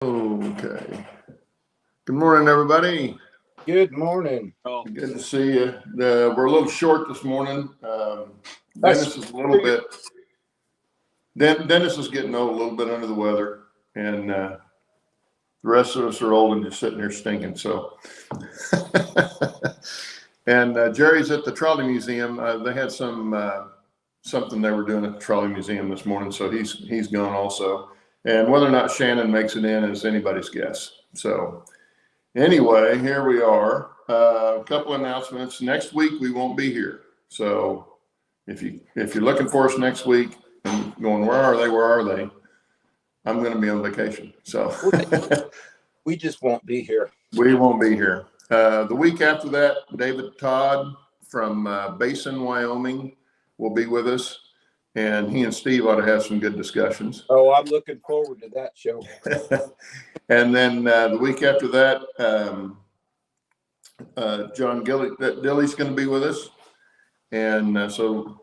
Okay. Good morning, everybody. Good morning. Oh. Good to see you. We're a little short this morning. Dennis is a little bit. Dennis is getting old, a little bit under the weather, and the rest of us are old and just sitting here stinking. So, and Jerry's at the Trolley Museum. They had something they were doing at the Trolley Museum this morning, so he's gone also. And whether or not Shannon makes it in is anybody's guess. So anyway, here we are. A couple announcements. Next week we won't be here. So if you're looking for us next week and going, where are they? I'm going to be on vacation. So we just won't be here. We won't be here. The week after that, David Todd from Basin, Wyoming will be with us. And he and Steve ought to have some good discussions. Oh, I'm looking forward to that show. And then the week after that, John Dilly's going to be with us. And so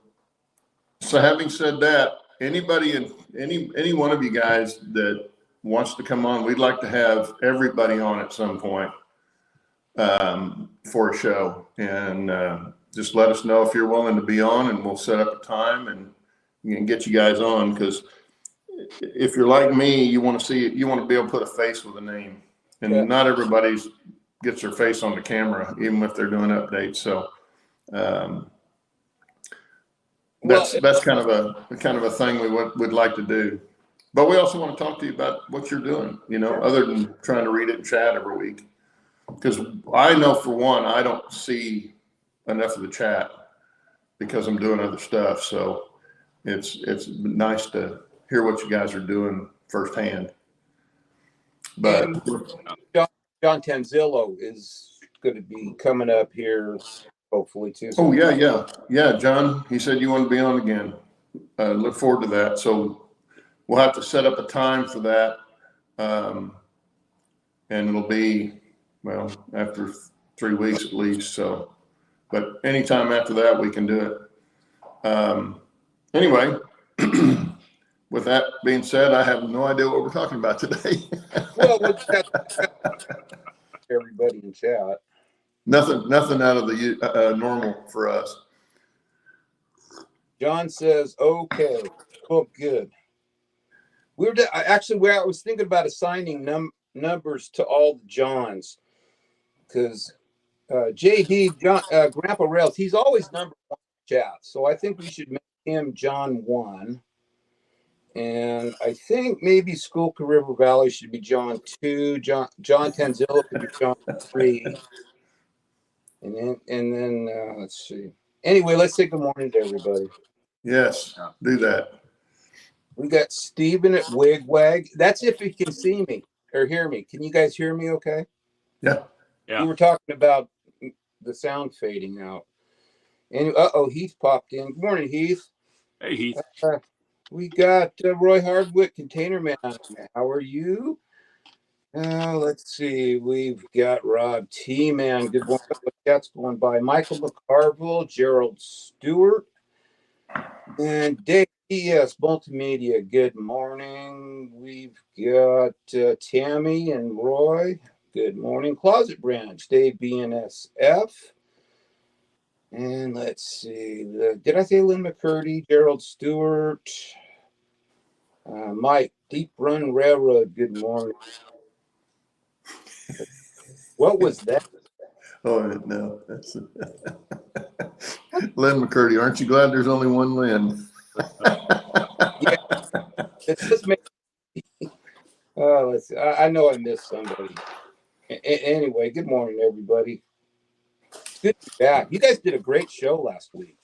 having said that, anybody and any one of you guys that wants to come on, we'd like to have everybody on at some point for a show. And just let us know if you're willing to be on, and we'll set up a time and get you guys on, because if you're like me, you want to be able to put a face with a name, and not everybody gets their face on the camera, even if they're doing updates. So that's kind of a thing we would like to do. But we also want to talk to you about what you're doing, other than trying to read it in chat every week, because I know for one, I don't see enough of the chat because I'm doing other stuff. So it's nice to hear what you guys are doing firsthand. But John Tanzillo is going to be coming up here hopefully too. Oh yeah, John. He said you want to be on again. Look forward to that. So we'll have to set up a time for that, and it'll be after 3 weeks at least. So, but anytime after that we can do it. Anyway, with that being said, I have no idea what we're talking about today. Well, everybody in chat. Nothing out of the normal for us. John says, okay, oh, good. I was thinking about assigning numbers to all the Johns, because JD, Grandpa Rails, he's always number one in chat. So I think we should make him John 1. And I think maybe Schuylkill River Valley should be John 2. John Tanzillo could be John 3. And then let's see. Anyway, let's say good morning to everybody. Yes, do that. We got Steven at Wigwag. That's if you can see me or hear me. Can you guys hear me okay? Yeah. We were talking about the sound fading out. And Heath popped in. Good morning, Heath. Hey, Heath. We got Roy Hardwick, Container Man. How are you? Let's see. We've got Rob T. Man. Good morning. That's going by. Michael McCarville, Gerald Stewart, and Dave ES Multimedia. Good morning. We've got Tammy and Roy. Good morning. Closet Branch, Dave BNSF. And let's see. Did I say Lynn McCurdy, Gerald Stewart, Mike, Deep Run Railroad? Good morning. What was that? Oh, no. That's Lynn McCurdy. Aren't you glad there's only one Lynn? Yeah. It's just me. Let's see. I know I missed somebody. Anyway, good morning, everybody. Good to be back. You guys did a great show last week.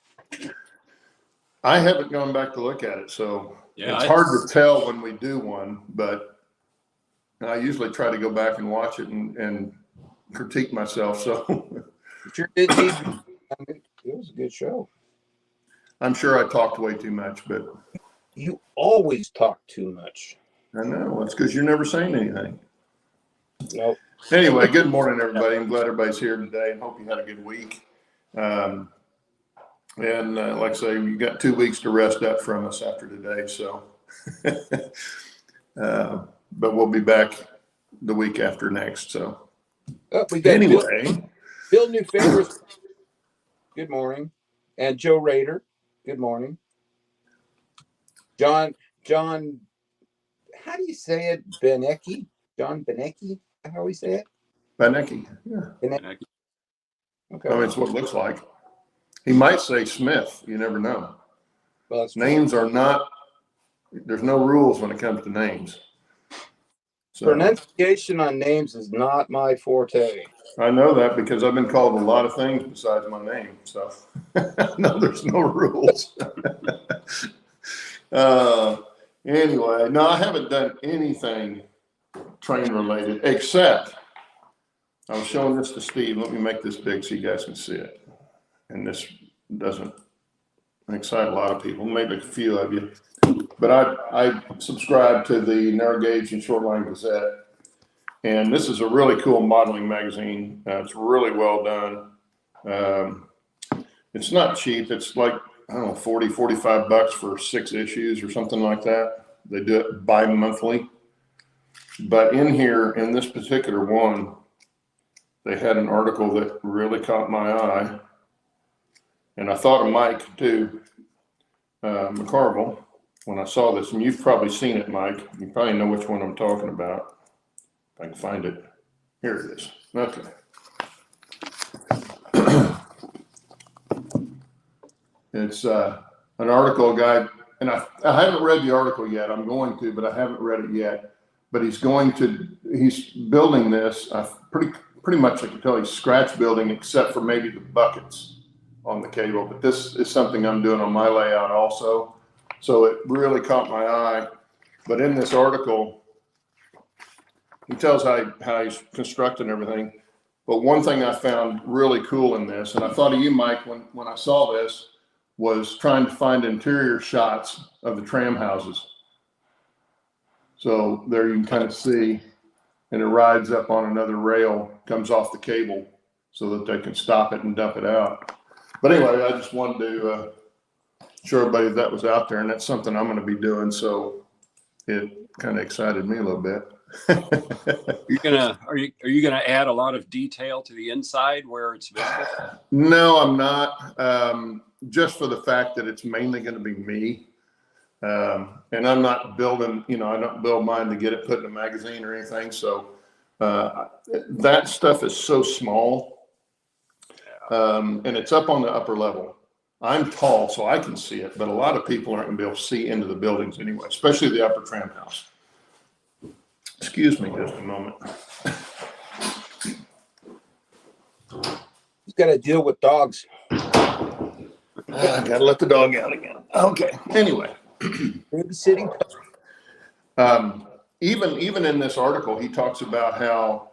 I haven't gone back to look at it, so it's hard to tell when we do one, but I usually try to go back and watch it and critique myself. So sure did. It was a good show. I'm sure I talked way too much, but you always talk too much. I know. It's because you're never saying anything. Nope. Anyway, good morning, everybody. I'm glad everybody's here today, and hope you had a good week. And like I say, you got 2 weeks to rest up from us after today. So, but we'll be back the week after next. So We got anyway, Bill Newfavors. Good morning. And Joe Rader. Good morning. John, how do you say it? Benecki? John Benecki? How we say it? Benecki. Yeah. Benecki. Okay. I mean, it's what it looks like. He might say Smith. You never know. Well, names are not, there's no rules when it comes to names. So, pronunciation on names is not my forte. I know that because I've been called a lot of things besides my name. So no, there's no rules. Anyway, no, I haven't done anything train related except I was showing this to Steve. Let me make this big so you guys can see it. And this doesn't excite a lot of people, maybe a few of you. But I subscribe to the Narrow Gauge and Shortline Gazette. And this is a really cool modeling magazine. It's really well done. It's not cheap. It's like, I don't know, 40, 45 bucks for 6 issues or something like that. They do it bi-monthly. But in here, in this particular one, they had an article that really caught my eye. And I thought of Mike too, McCarville, when I saw this. And you've probably seen it, Mike. You probably know which one I'm talking about. If I can find it. Here it is. Okay. It's an article guy, and I haven't read the article yet. I'm going to, but I haven't read it yet. But he's building this. Pretty much I can tell he's scratch building, except for maybe the buckets on the cable. But this is something I'm doing on my layout also. So it really caught my eye. But in this article, he tells how he's constructing everything. But one thing I found really cool in this, and I thought of you, Mike, when I saw this, was trying to find interior shots of the tram houses. So there you can kind of see, and it rides up on another rail, comes off the cable so that they can stop it and dump it out. But anyway, I just wanted to show everybody that was out there, and that's something I'm going to be doing. So it kind of excited me a little bit. Are you gonna add a lot of detail to the inside where it's visible? No, I'm not. Just for the fact that it's mainly going to be me. And I'm not building, I don't build mine to get it put in a magazine or anything. So that stuff is so small. And it's up on the upper level. I'm tall, so I can see it, but a lot of people aren't going to be able to see into the buildings anyway, especially the upper tram house. Excuse me just a moment. He's got to deal with dogs. I gotta let the dog out again. Okay. Anyway, babysitting. Even in this article, he talks about how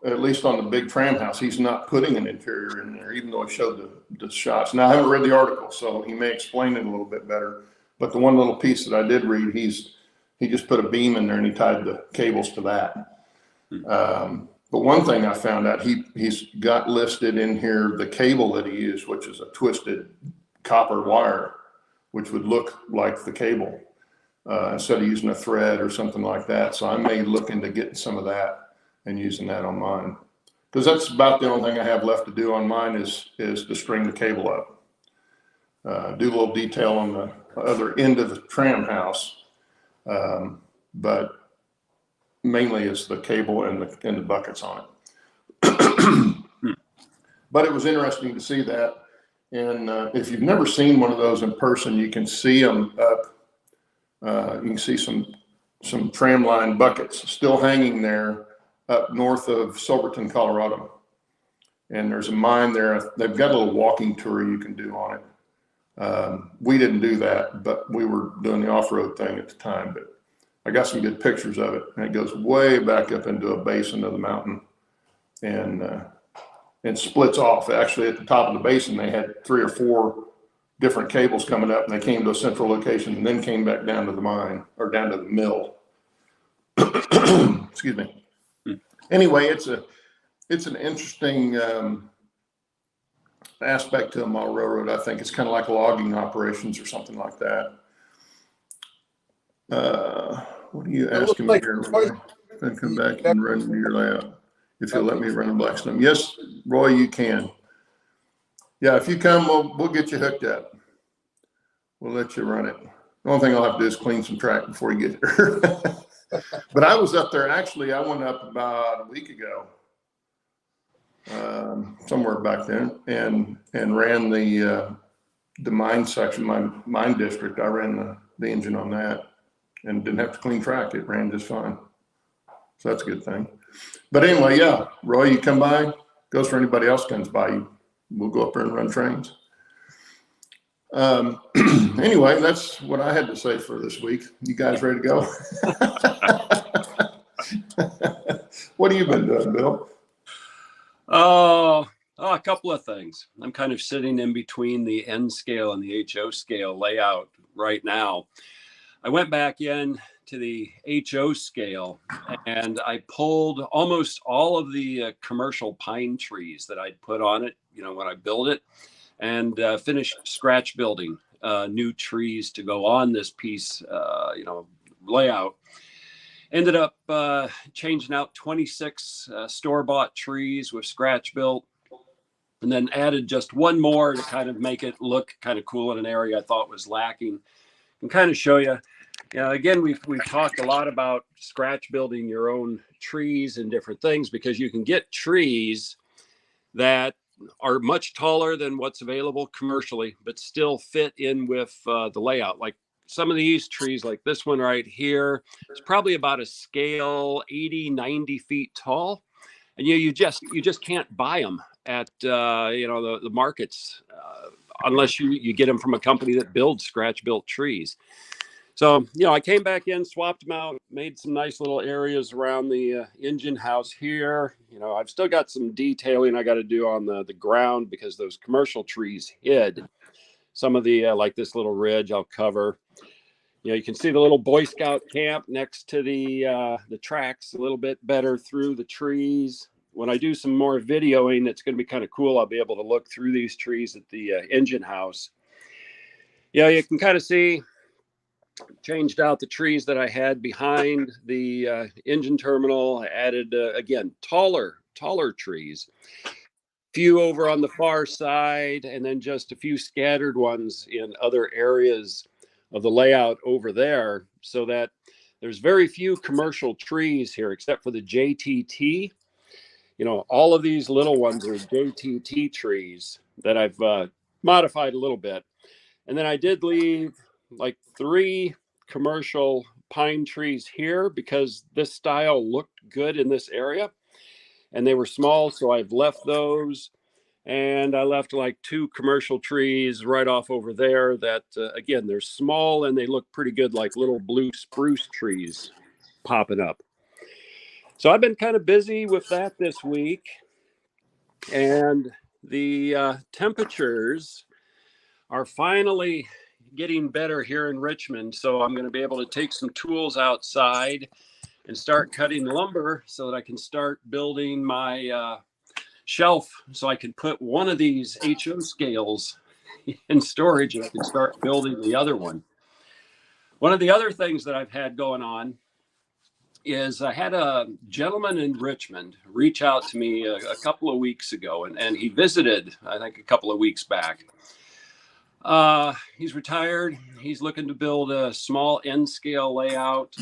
at least on the big tram house, he's not putting an interior in there, even though he showed the shots. Now I haven't read the article, so he may explain it a little bit better. But the one little piece that I did read, he just put a beam in there and he tied the cables to that. But one thing I found out, he's got listed in here the cable that he used, which is a twisted copper wire, which would look like the cable instead of using a thread or something like that. So I may look into getting some of that and using that on mine, because that's about the only thing I have left to do on mine is to string the cable up, do a little detail on the other end of the tram house, but mainly is the cable and the buckets on it. But it was interesting to see that. And if you've never seen one of those in person, you can see them up. You can see some tram line buckets still hanging there up north of Silverton, Colorado. And there's a mine there. They've got a little walking tour you can do on it. We didn't do that, but we were doing the off-road thing at the time. But I got some good pictures of it, and it goes way back up into a basin of the mountain, and splits off. Actually, at the top of the basin, they had 3 or 4 different cables coming up, and they came to a central location, and then came back down to the mine or down to the mill. Excuse me. Anyway, it's an interesting aspect to a model railroad. I think it's kind of like logging operations or something like that. What are you asking me here? and come back and run your layout. If you'll let me run a Blackstone. Yes, Roy, you can. Yeah, if you come, we'll get you hooked up. We'll let you run it. The only thing I'll have to do is clean some track before you get here. But I was up there, actually, I went up about a week ago, somewhere back then, and ran the mine section, my mine district. I ran the engine on that and didn't have to clean track. It ran just fine. So that's a good thing. But anyway, yeah, Roy, you come by, goes for anybody else comes by you. We'll go up there and run trains. Anyway, that's what I had to say for this week. You guys ready to go? What have you been doing, Bill? Oh, a couple of things. I'm kind of sitting in between the N scale and the HO scale layout right now. I went back in to the HO scale and I pulled almost all of the commercial pine trees that I'd put on it, when I built it, and finished scratch building new trees to go on this piece, layout. Ended up changing out 26 store-bought trees with scratch built, and then added just one more to kind of make it look kind of cool in an area I thought was lacking, and kind of show you. Again, we've talked a lot about scratch building your own trees and different things, because you can get trees that are much taller than what's available commercially, but still fit in with the layout. Like some of these trees, like this one right here, it's probably about a scale 80, 90 feet tall. And you just can't buy them at the markets unless you get them from a company that builds scratch built trees. So, I came back in, swapped them out, made some nice little areas around the engine house here. I've still got some detailing I got to do on the ground, because those commercial trees hid some of the, like this little ridge I'll cover. You can see the little Boy Scout camp next to the tracks a little bit better through the trees. When I do some more videoing, it's going to be kind of cool. I'll be able to look through these trees at the engine house. You can kind of see, changed out the trees that I had behind the engine terminal. I added, again, taller trees. Few over on the far side, and then just a few scattered ones in other areas of the layout over there, so that there's very few commercial trees here except for the JTT. All of these little ones are JTT trees that I've modified a little bit. And then I did leave like 3 commercial pine trees here, because this style looked good in this area and they were small. So I've left those, and I left like 2 commercial trees right off over there that, again, they're small and they look pretty good, like little blue spruce trees popping up. So I've been kind of busy with that this week, and the temperatures are finally getting better here in Richmond. So I'm going to be able to take some tools outside and start cutting lumber so that I can start building my shelf, so I can put one of these HO scales in storage and I can start building the other one. One of the other things that I've had going on is I had a gentleman in Richmond reach out to me a couple of weeks ago, and he visited, I think, a couple of weeks back. He's retired. He's looking to build a small N scale layout.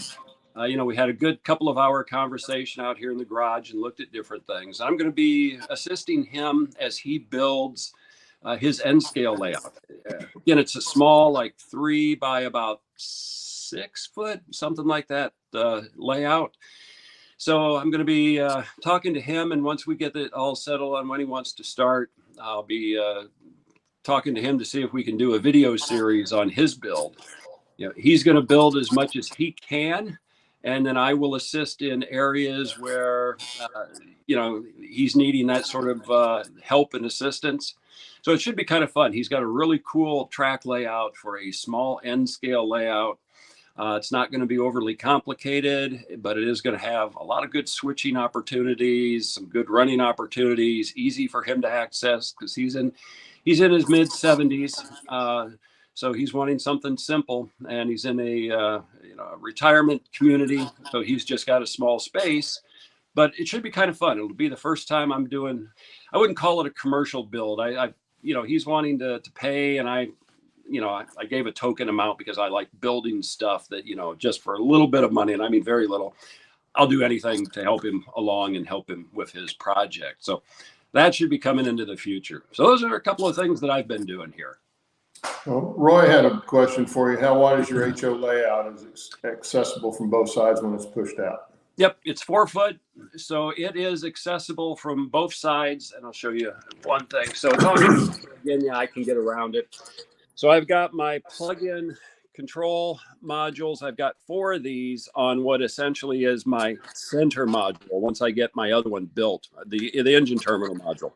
We had a good couple of hour conversation out here in the garage and looked at different things. I'm going to be assisting him as he builds his N scale layout. Again, it's a small, like 3 by about 6 foot, something like that, layout. So I'm going to be talking to him, and once we get it all settled on when he wants to start, I'll be talking to him to see if we can do a video series on his build. He's going to build as much as he can, and then I will assist in areas where he's needing that sort of help and assistance. So it should be kind of fun. He's got a really cool track layout for a small N scale layout. It's not going to be overly complicated, but it is going to have a lot of good switching opportunities, some good running opportunities, easy for him to access because he's in his mid 70s. So he's wanting something simple, and he's in a retirement community. So he's just got a small space, but it should be kind of fun. It'll be the first time I'm doing, I wouldn't call it a commercial build. He's wanting to pay, and I gave a token amount because I like building stuff that, just for a little bit of money, and I mean very little. I'll do anything to help him along and help him with his project. So that should be coming into the future. So those are a couple of things that I've been doing here. Well, Roy had a question for you. How wide is your HO layout? Is it accessible from both sides when it's pushed out? Yep, it's 4 foot, so it is accessible from both sides. And I'll show you one thing. So it's on, again, yeah, I can get around it. So I've got my plug-in control modules. I've got 4 of these on what essentially is my center module once I get my other one built, the engine terminal module.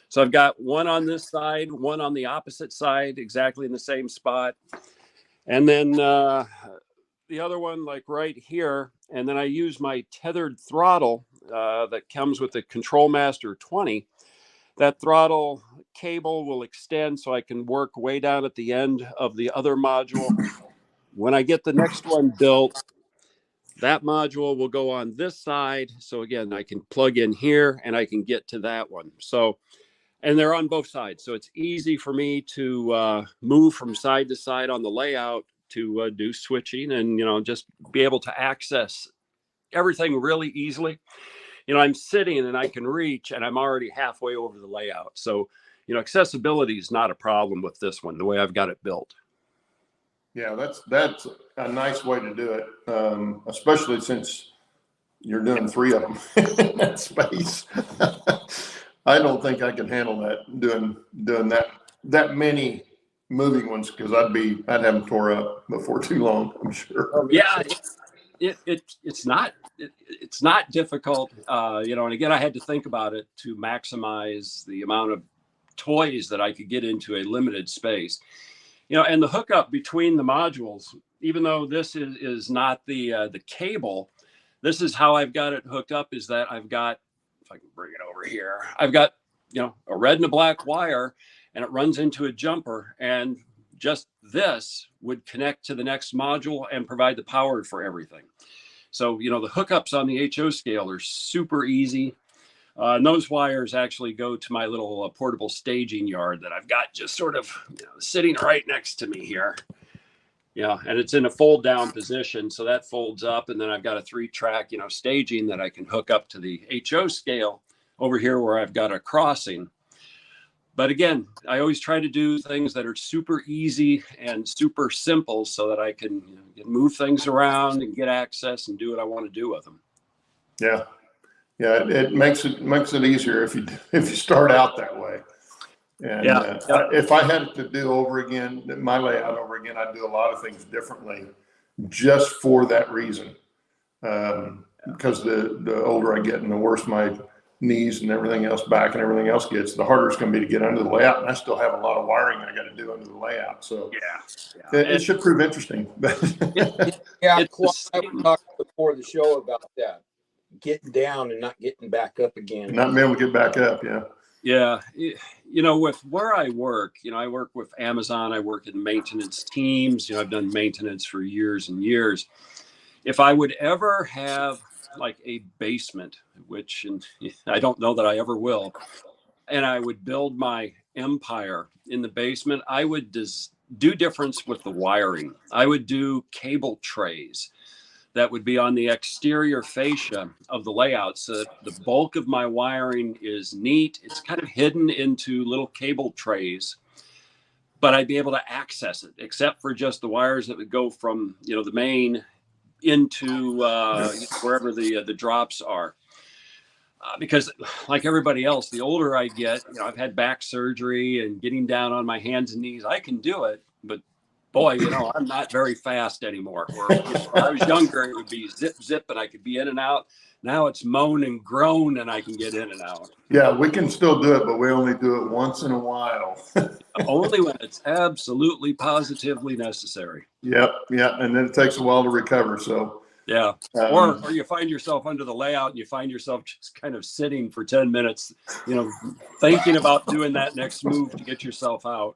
So I've got one on this side, one on the opposite side, exactly in the same spot. And then the other one like right here. And then I use my tethered throttle that comes with the Control Master 20. That throttle cable will extend so I can work way down at the end of the other module. When I get the next one built, that module will go on this side. So again, I can plug in here and I can get to that one. So, and they're on both sides. So it's easy for me to move from side to side on the layout to do switching and, just be able to access everything really easily. I'm sitting and I can reach and I'm already halfway over the layout. So, accessibility is not a problem with this one, the way I've got it built. Yeah, that's a nice way to do it, especially since you're doing 3 of them in that space. I don't think I can handle that, doing that many moving ones, because I'd have them tore up before too long, I'm sure. Yeah, it's not difficult, and again, I had to think about it to maximize the amount of toys that I could get into a limited space. And the hookup between the modules, even though this is not the cable, this is how I've got it hooked up, is that I've got, if I can bring it over here, I've got, a red and a black wire, and it runs into a jumper, and just this would connect to the next module and provide the power for everything. So, the hookups on the HO scale are super easy. And those wires actually go to my little portable staging yard that I've got just sort of sitting right next to me here. Yeah, and it's in a fold down position. So that folds up, and then I've got a 3-track, staging that I can hook up to the HO scale over here where I've got a crossing. But again, I always try to do things that are super easy and super simple so that I can move things around and get access and do what I want to do with them. Yeah. Yeah, it makes it easier if you start out that way. And if I had to do over again, my layout over again, I'd do a lot of things differently just for that reason. Because the older I get and the worse my knees and everything else, back and everything else gets, the harder it's going to be to get under the layout. And I still have a lot of wiring I got to do under the layout. So it should prove interesting. Yeah, Claude, I was talking before the show about that. Getting down and not getting back up again. Not being able to get back up, yeah. Yeah, with where I work, I work with Amazon. I work in maintenance teams. I've done maintenance for years and years. If I would ever have like a basement, which I don't know that I ever will, and I would build my empire in the basement, I would do difference with the wiring. I would do cable trays that would be on the exterior fascia of the layout. So the bulk of my wiring is neat. It's kind of hidden into little cable trays, but I'd be able to access it, except for just the wires that would go from, the main into wherever the drops are. Because like everybody else, the older I get, I've had back surgery and getting down on my hands and knees, I can do it, but boy, I'm not very fast anymore. When I was younger, it would be zip, zip, and I could be in and out. Now it's moan and groan, and I can get in and out. Yeah, we can still do it, but we only do it once in a while. Only when it's absolutely, positively necessary. Yep, yeah, and then it takes a while to recover. So yeah, or you find yourself under the layout, and you find yourself just kind of sitting for 10 minutes, thinking about doing that next move to get yourself out.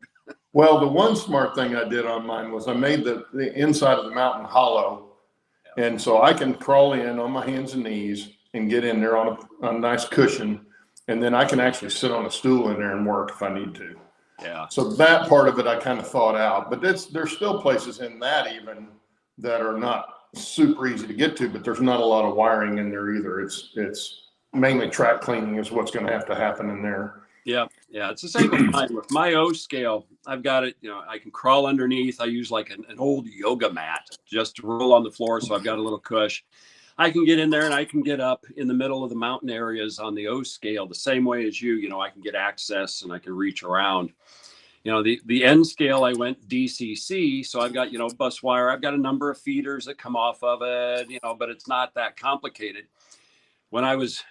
Well, the one smart thing I did on mine was I made the inside of the mountain hollow. And so I can crawl in on my hands and knees and get in there on a nice cushion. And then I can actually sit on a stool in there and work if I need to. Yeah. So that part of it I kind of thought out. But there's still places in that even that are not super easy to get to, but there's not a lot of wiring in there either. It's mainly track cleaning is what's going to have to happen in there. Yeah, yeah, it's the same with mine. With my O scale, I've got it, I can crawl underneath. I use like an old yoga mat just to roll on the floor. So I've got a little cush. I can get in there and I can get up in the middle of the mountain areas on the O scale the same way as you. I can get access and I can reach around. The N scale, I went DCC. So I've got, bus wire. I've got a number of feeders that come off of it, but it's not that complicated. When I was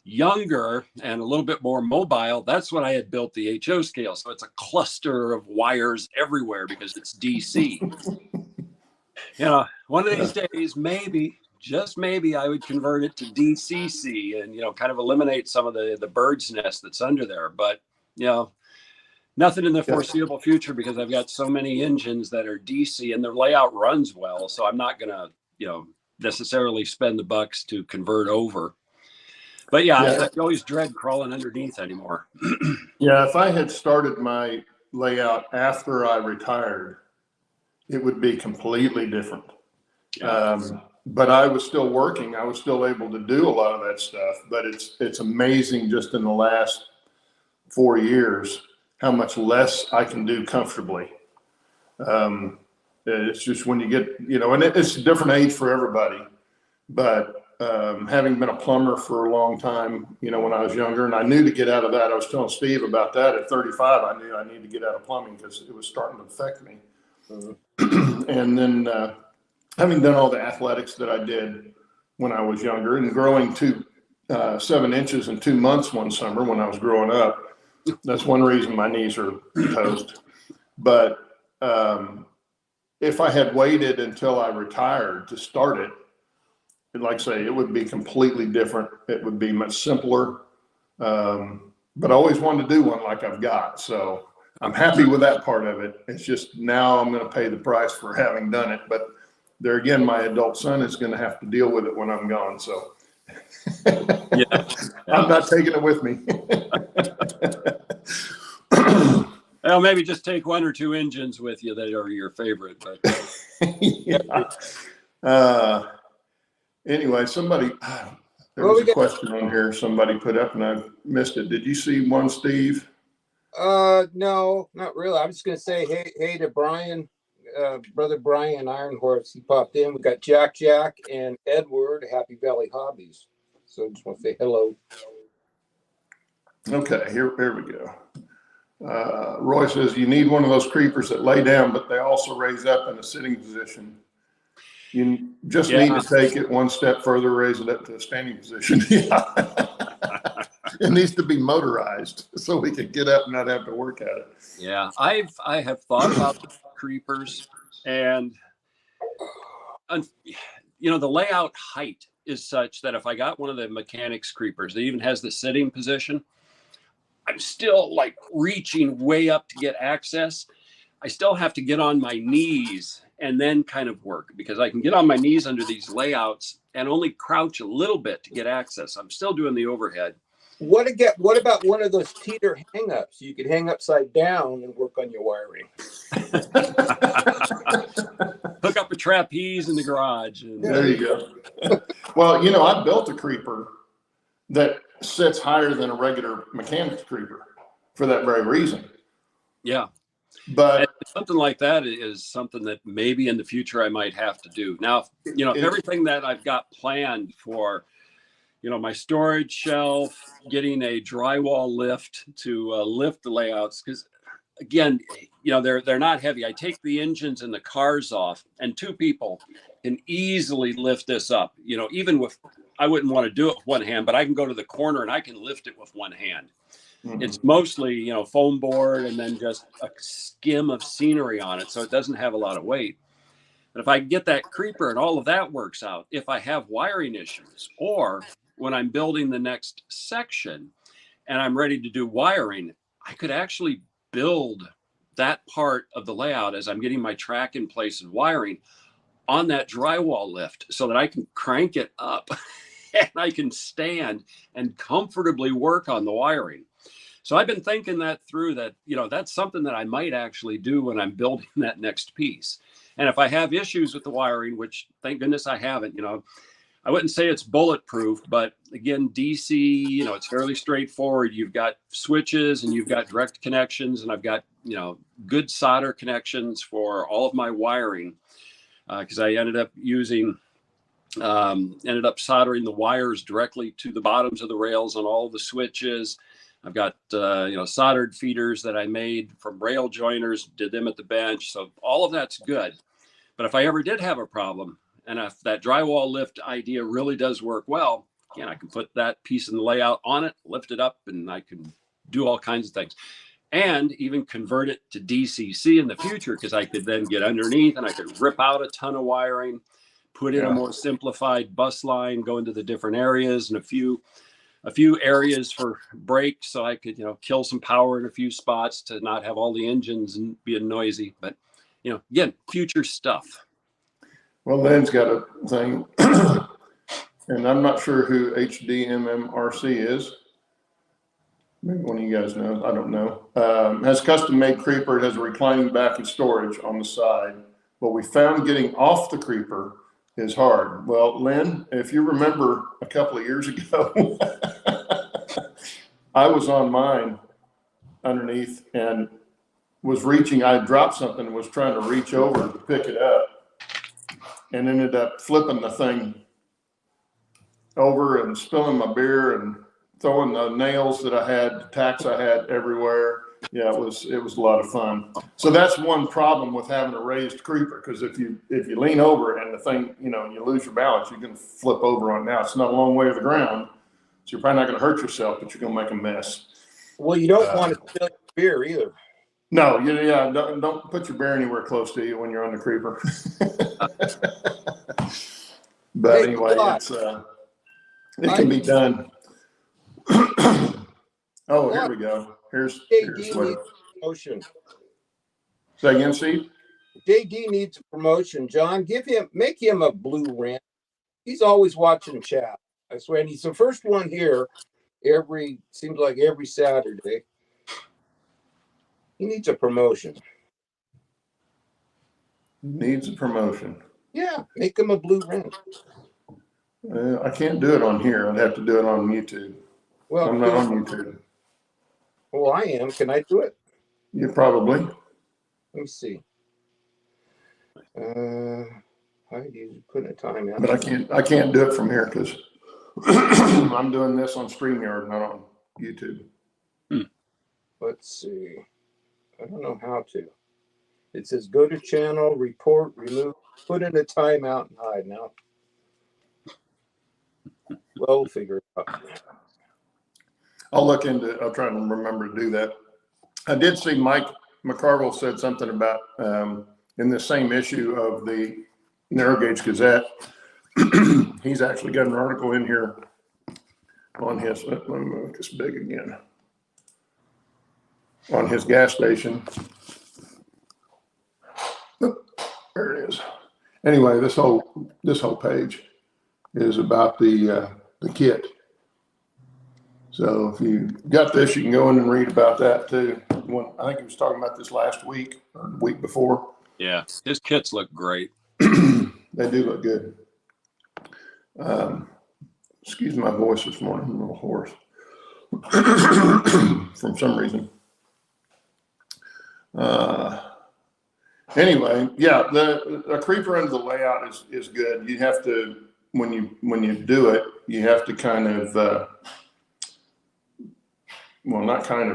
younger and a little bit more mobile, that's when I had built the HO scale. So it's a cluster of wires everywhere because it's DC. One of these days, maybe, just maybe, I would convert it to DCC and, kind of eliminate some of the bird's nest that's under there. But, nothing in the foreseeable future because I've got so many engines that are DC and their layout runs well. So I'm not going to, necessarily spend the bucks to convert over. But I always dread crawling underneath anymore. Yeah, if I had started my layout after I retired, it would be completely different. But I was still working. I was still able to do a lot of that stuff. But it's amazing just in the last 4 years how much less I can do comfortably. It's just when you get, and it's a different age for everybody. But having been a plumber for a long time, when I was younger, and I knew to get out of that. I was telling Steve about that at 35. I knew I needed to get out of plumbing because it was starting to affect me. And then having done all the athletics that I did when I was younger and growing to 7 inches in 2 months one summer when I was growing up, that's one reason my knees are toast. But if I had waited until I retired to start it, like I say, it would be completely different. It would be much simpler. But I always wanted to do one like I've got. So I'm happy with that part of it. It's just now I'm going to pay the price for having done it. But there again, my adult son is going to have to deal with it when I'm gone. So I'm not taking it with me. Well, maybe just take 1 or 2 engines with you that are your favorite. But anyway, there was a question on here somebody put up and I missed it. Did you see one, Steve? No, not really. I'm just going to say, hey to Brian, brother Brian Iron Horse. He popped in. We got Jack and Edward, Happy Valley Hobbies. So I just want to say hello. Okay, here we go. Roy says you need one of those creepers that lay down, but they also raise up in a sitting position. You just need to take it one step further, raise it up to a standing position. It needs to be motorized so we can get up and not have to work at it. Yeah, I have thought about the creepers, and the layout height is such that if I got one of the mechanics creepers that even has the sitting position, I'm still like reaching way up to get access. I still have to get on my knees and then kind of work because I can get on my knees under these layouts and only crouch a little bit to get access. I'm still doing the overhead. What about one of those teeter hang-ups? You could hang upside down and work on your wiring. Hook up a trapeze in the garage. There you go. Well, I built a creeper that sits higher than a regular mechanics creeper for that very reason. Yeah. But and something like that is something that maybe in the future I might have to do. Now, everything that I've got planned for, my storage shelf, getting a drywall lift to lift the layouts. Because again, they're not heavy. I take the engines and the cars off and 2 people can easily lift this up. Even with, I wouldn't want to do it with one hand, but I can go to the corner and I can lift it with one hand. Mm-hmm. It's mostly, foam board and then just a skim of scenery on it. So it doesn't have a lot of weight. But if I get that creeper and all of that works out, if I have wiring issues or when I'm building the next section and I'm ready to do wiring, I could actually build that part of the layout as I'm getting my track in place and wiring on that drywall lift so that I can crank it up and I can stand and comfortably work on the wiring. So I've been thinking that through, that, that's something that I might actually do when I'm building that next piece. And if I have issues with the wiring, which thank goodness I haven't, I wouldn't say it's bulletproof, but again, DC, it's fairly straightforward. You've got switches and you've got direct connections, and I've got, good solder connections for all of my wiring. Because I ended up soldering the wires directly to the bottoms of the rails on all the switches. I've got, soldered feeders that I made from rail joiners, did them at the bench. So all of that's good. But if I ever did have a problem, and if that drywall lift idea really does work well, again, I can put that piece in the layout on it, lift it up, and I can do all kinds of things. And even convert it to DCC in the future, because I could then get underneath and I could rip out a ton of wiring, put in a more simplified bus line, go into the different areas, and a few areas for brakes, so I could, kill some power in a few spots to not have all the engines and being noisy. But, again, future stuff. Well, Lynn's got a thing, and I'm not sure who HDMMRC is. Maybe one of you guys know. I don't know. Has custom-made creeper. It has a reclining back and storage on the side. But we found getting off the creeper is hard. Well, Lynn, if you remember a couple of years ago, I was on mine underneath and was reaching. I dropped something and was trying to reach over to pick it up, and ended up flipping the thing over and spilling my beer and throwing the nails that I had, the tacks I had everywhere. Yeah, it was a lot of fun. So that's one problem with having a raised creeper, because if you lean over and the thing, you lose your balance, you can flip over on. Now it's not a long way to the ground, so you're probably not going to hurt yourself, but you're going to make a mess. Well, you don't want to spill your beer either. No, don't put your beer anywhere close to you when you're on the creeper. But anyway, it can be done. Oh, here we go. Here's what. Promotion. Say again, Steve? JD needs a promotion. John, make him a blue rant. He's always watching chat. I swear, and he's the first one here seems like every Saturday. He needs a promotion. Needs a promotion. Yeah, make him a blue rant. I can't do it on here. I'd have to do it on YouTube. Well, I'm not on YouTube. Well, I am. Can I do it? You probably. Let me see. I usually put a time out. But I can't do it from here because I'm doing this on StreamYard, not on YouTube. Let's see. I don't know how to. It says go to channel, report, remove, put in a timeout, and hide. Now, well, we'll figure it out. I'll try to remember to do that. I did see Mike McCarville said something about in the same issue of the Narrow Gauge Gazette. He's actually got an article in here on his, let me make this big again, on his gas station. There it is. Anyway, this whole page is about the kit. So if you got this, you can go in and read about that too. I think he was talking about this last week or the week before. Yeah, his kits look great. They do look good. Excuse my voice this morning. I'm a little hoarse from some reason. Anyway, yeah, the creeper into the layout is good. You have to, when you do it, you have to kind of,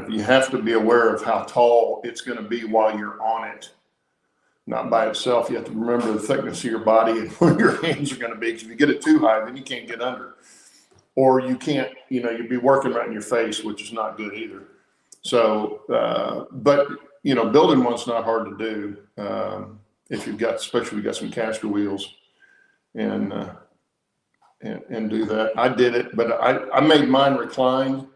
you have to be aware of how tall it's going to be while you're on it. Not by itself. You have to remember the thickness of your body and where your hands are going to be. Because if you get it too high, then you can't get under. Or you can't, you'd be working right in your face, which is not good either. So, but, building one's not hard to do if especially if you've got some caster wheels and do that. I did it, but I made mine reclined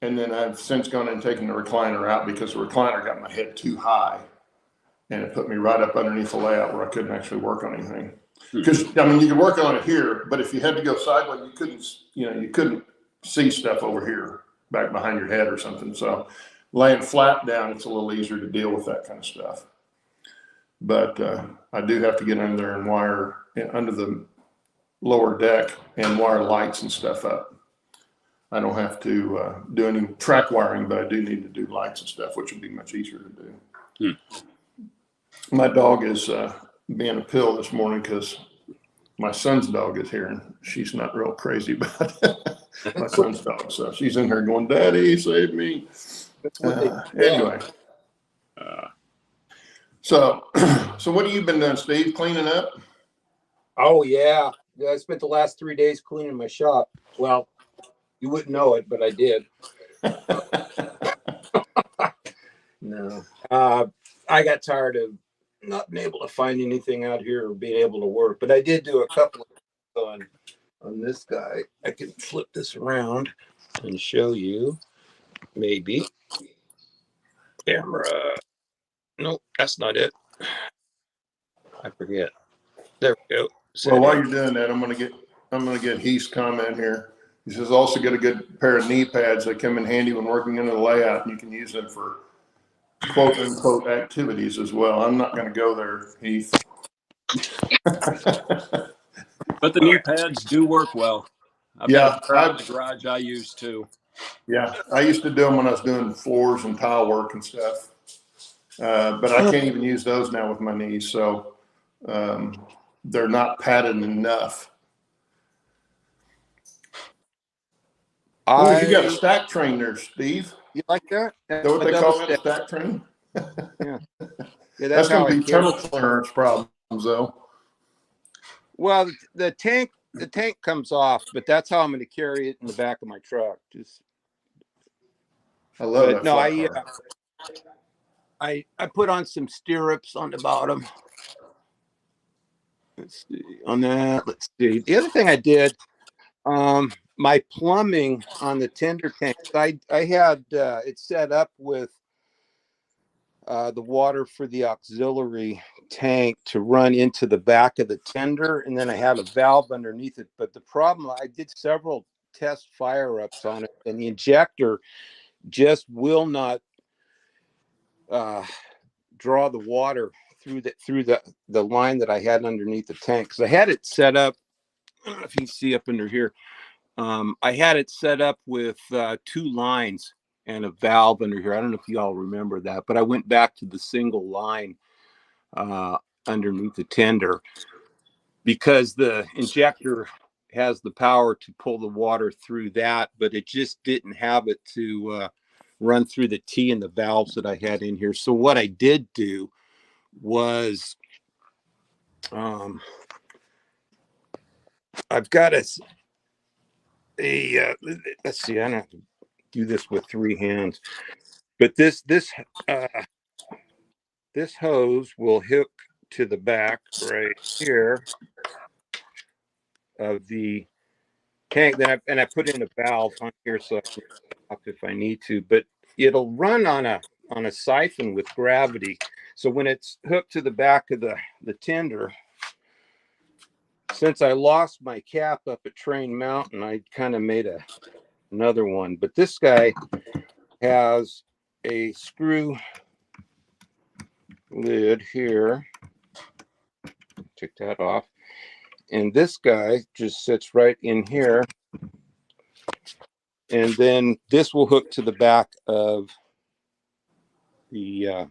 And then I've since gone and taken the recliner out because the recliner got my head too high. And it put me right up underneath the layout where I couldn't actually work on anything. Because, I mean, you could work on it here, but if you had to go sideways, you couldn't see stuff over here, back behind your head or something. So laying flat down, it's a little easier to deal with that kind of stuff. But I do have to get under there and wire under the lower deck and wire lights and stuff up. I don't have to do any track wiring, but I do need to do lights and stuff, which would be much easier to do. My dog is being a pill this morning because my son's dog is here, and she's not real crazy about my son's dog. So she's in here going, "Daddy, save me." Anyway. So what have you been doing, Steve? Cleaning up? Oh yeah. I spent the last 3 days cleaning my shop. Well, you wouldn't know it, but I did. No. I got tired of not being able to find anything out here or being able to work, but I did do a couple of on this guy. I can flip this around and show you. Maybe. Camera. Nope, that's not it. I forget. There we go. Well, while you're doing that, I'm gonna get Heath's comment here. He says also get a good pair of knee pads that come in handy when working into the layout, and you can use them for quote unquote activities as well. I'm not gonna go there, Heath. But the knee pads do work well. I've got a pair in the garage I use too. Yeah, I used to do them when I was doing floors and tile work and stuff. But I can't even use those now with my knees, so they're not padded enough. You got a stack train there, Steve. You like that? Is that what they call it, a stack train? Yeah. That's going to be tunnel clearance problems, though. Well, the tank comes off, but that's how I'm going to carry it in the back of my truck. I love that. No, I put on some stirrups on the bottom. Let's see on that. Let's see. The other thing I did, my plumbing on the tender tank. I had it set up with the water for the auxiliary tank to run into the back of the tender, and then I had a valve underneath it. But the problem, I did several test fire ups on it, and the injector just will not draw the water through the line that I had underneath the tank, because I had it set up. I don't know if you can see up under here. I had it set up with 2 lines and a valve under here. I don't know if you all remember that, but I went back to the single line underneath the tender because the injector has the power to pull the water through that, but it just didn't have it to run through the T and the valves that I had in here. So what I did do was I've got let's see, I don't have to do this with 3 hands, but this hose will hook to the back right here of the tank. Then I put in a valve on here so I can stop if I need to, but it'll run on a siphon with gravity. So when it's hooked to the back of the tender, since I lost my cap up at Train Mountain, I kind of made another one. But this guy has a screw lid here. Take that off. And this guy just sits right in here. And then this will hook to the back of the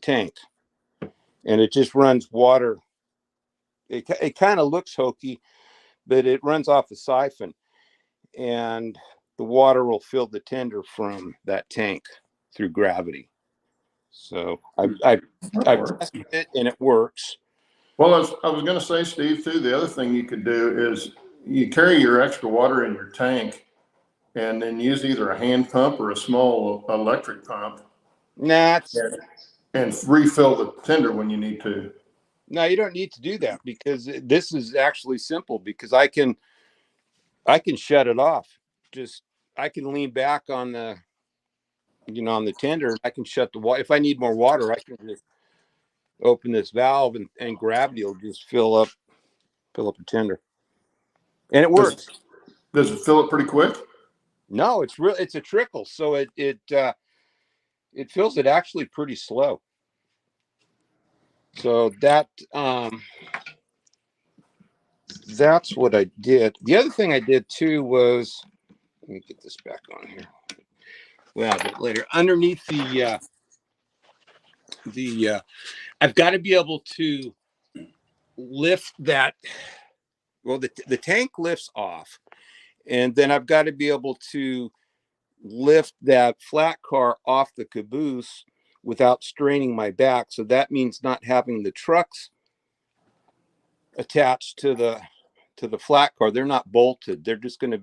tank. And it just runs water. It kind of looks hokey, but it runs off a siphon. And the water will fill the tender from that tank through gravity. So I've tested it and it works. Well, I was going to say, Steve, too, the other thing you could do is you carry your extra water in your tank and then use either a hand pump or a small electric pump. And refill the tender when you need to. No, you don't need to do that, because this is actually simple, because I can shut it off. Just I can lean back on the, on the tender, and I can shut the water. If I need more water, I can just open this valve, and gravity will just fill up the tender, and it works. Does it fill it pretty quick? No, it's a trickle, so it fills it actually pretty slow. So that's what I did. The other thing I did too was, let me get this back on here. Well, I'll do it later. Underneath the I've got to be able to lift that. Well, the tank lifts off, and then I've got to be able to lift that flat car off the caboose without straining my back. So that means not having the trucks attached to the flat car. They're not bolted. They're just going to,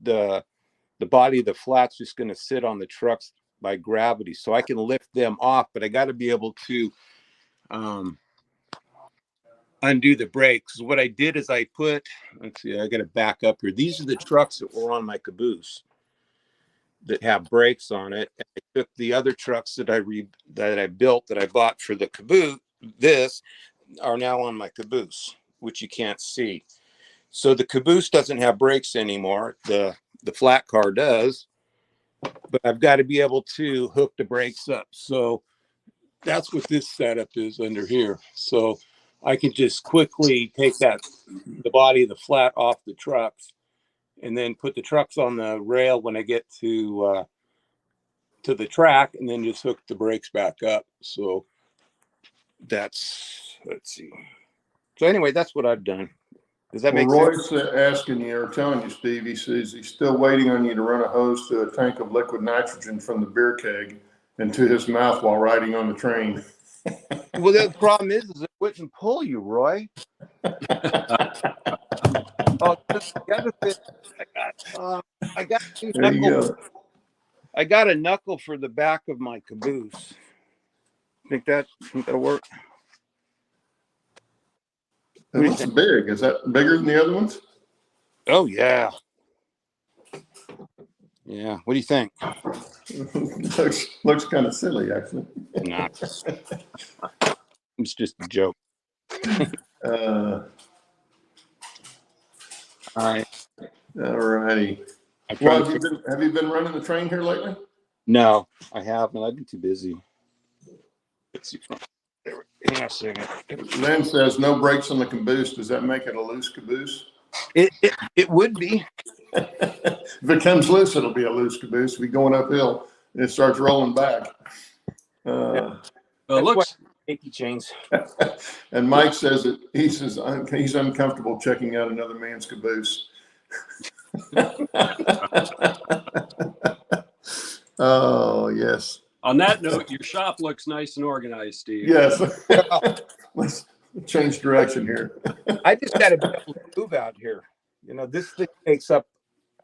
the body of the flat's just going to sit on the trucks by gravity. So I can lift them off, but I got to be able to undo the brakes. What I did is I put, let's see, I got to back up here. These are the trucks that were on my caboose that have brakes on it. And I took the other trucks that I built, that I bought for the caboose. This are now on my caboose, which you can't see. So the caboose doesn't have brakes anymore. The flat car does, but I've got to be able to hook the brakes up. So that's what this setup is under here. So I can just quickly take the body of the flat off the trucks, and then put the trucks on the rail when I get to the track, and then just hook the brakes back up. So let's see. So anyway, that's what I've done. Does that make sense? Roy's asking you, or telling you, Steve, he says he's still waiting on you to run a hose to a tank of liquid nitrogen from the beer keg into his mouth while riding on the train. Well, the problem is it wouldn't pull you, Roy. Oh, the other thing, I got two There you knuckles. go. I got a knuckle for the back of my caboose. Think that'll work? It looks big. Is that bigger than the other ones? Oh yeah. Yeah. What do you think? looks kind of silly, actually. Nah. It's just a joke. All right. righty. Have you been running the train here lately? No, I haven't. I've been too busy. Let's see. Hang on a second. Lynn says no brakes on the caboose. Does that make it a loose caboose? It would be. If it comes loose, it'll be a loose caboose. If you're going uphill, it starts rolling back. Well, it looks. Safety chains. And Mike says that he's uncomfortable checking out another man's caboose. Oh, yes. On that note, your shop looks nice and organized, Steve. Yes. Let's change direction here. I just got to be able to move out here. This thing takes up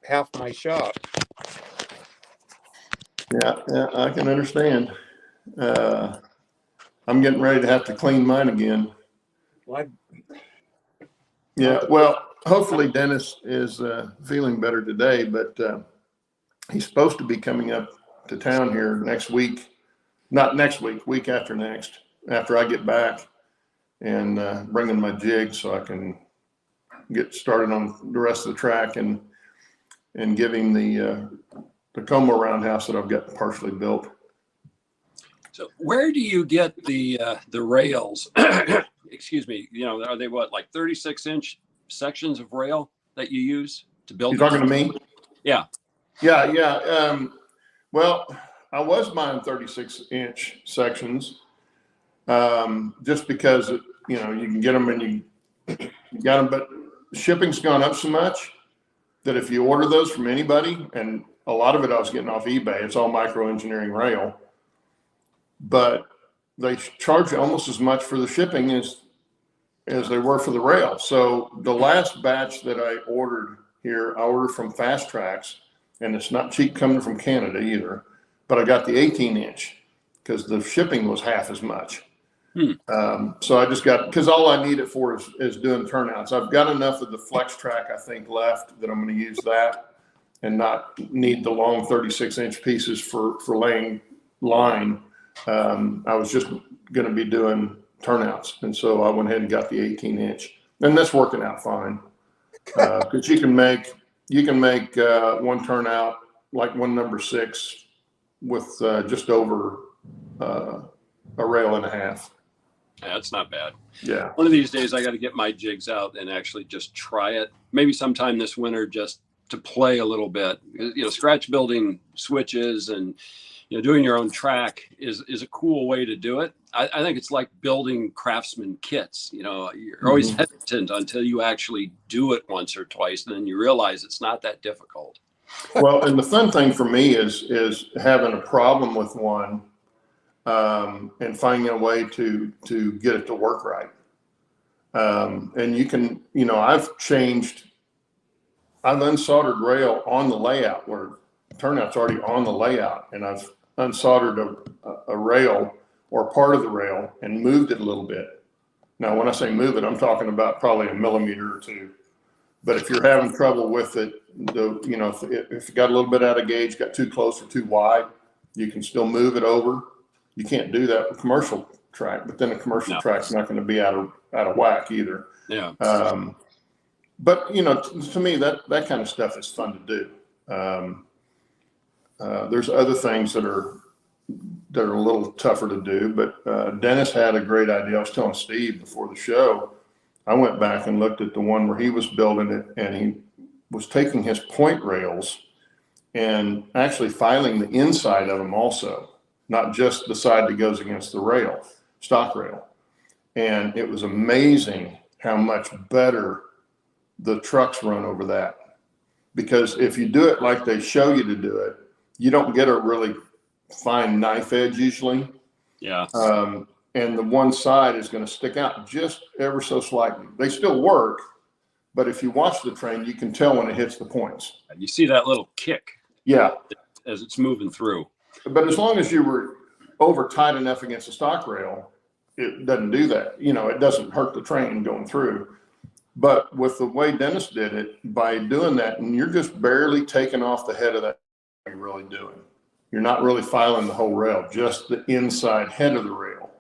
half my shop. Yeah, I can understand. I'm getting ready to have to clean mine again. Yeah, well, hopefully Dennis is feeling better today, but he's supposed to be coming up to town here next week. Not next week, week after next, after I get back, and bringing my jig so I can get started on the rest of the track and give him the Como roundhouse that I've got partially built. So where do you get the rails? Excuse me. Are they like 36-inch sections of rail that you use to build? You talking to me? Yeah. Yeah. Well, I was buying 36-inch sections just because you can get them and you got them, but shipping's gone up so much that if you order those from anybody, and a lot of it I was getting off eBay, it's all micro engineering rail, but they charge you almost as much for the shipping as they were for the rail. So the last batch that I ordered here, I ordered from Fast Tracks, and it's not cheap coming from Canada either, but I got the 18-inch because the shipping was half as much. So I just got, because all I need it for is doing turnouts. I've got enough of the Flex Track, I think, left that I'm going to use that. and not need the long 36-inch pieces for laying line. I was just going to be doing turnouts. And so I went ahead and got the 18-inch, and that's working out fine. Cause you can make one turnout like one number 6 with just over a rail and a half. Yeah, that's not bad. Yeah. One of these days I got to get my jigs out and actually just try it. Maybe sometime this winter, just to play a little bit. You know, scratch building switches and, you know, doing your own track is a cool way to do it. I think it's like building Craftsman kits. You know, you're always hesitant until you actually do it once or twice, and then you realize it's not that difficult. Well, and the fun thing for me is having a problem with one, and finding a way to get it to work right. And you can, you know, I've unsoldered rail on the layout where turnout's already on the layout, and I've unsoldered a rail or part of the rail and moved it a little bit. Now, when I say move it, I'm talking about probably a millimeter or 2. But if you're having trouble with it, you know, if you got a little bit out of gauge, got too close or too wide, you can still move it over. You can't do that with commercial track, but then a commercial track's not going to be out of whack either. Yeah. But you know, to me, that kind of stuff is fun to do. There's other things that are a little tougher to do, but Dennis had a great idea. I was telling Steve before the show, I went back and looked at the one where he was building it, and he was taking his point rails and actually filing the inside of them also, not just the side that goes against the rail, stock rail. And it was amazing how much better the trucks run over that. Because if you do it like they show you to do it, you don't get a really fine knife edge usually. Yeah. And the one side is going to stick out just ever so slightly. They still work, but if you watch the train, you can tell when it hits the points. You see that little kick. Yeah. As it's moving through. But as long as you were over tight enough against the stock rail, it doesn't do that. You know, it doesn't hurt the train going through. But with the way Dennis did it, by doing that, and you're just barely taking off the head of that, you're really doing. You're not really filing the whole rail, just the inside head of the rail.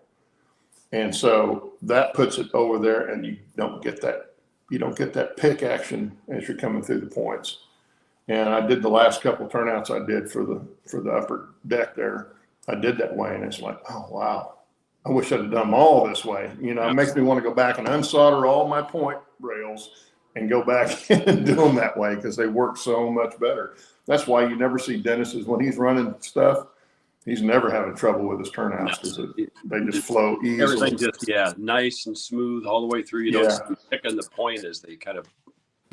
And so that puts it over there, and you don't get that pick action as you're coming through the points. And I did the last couple turnouts I did for the upper deck there. I did that way, and it's like, oh wow, I wish I'd have done them all this way. You know, it makes me want to go back and unsolder all my point rails and go back and do them that way because they work so much better. That's why you never see Dennis's when he's running stuff. He's never having trouble with his turnouts because they just flow easily. Everything just nice and smooth all the way through. You don't see picking the point as they kind of.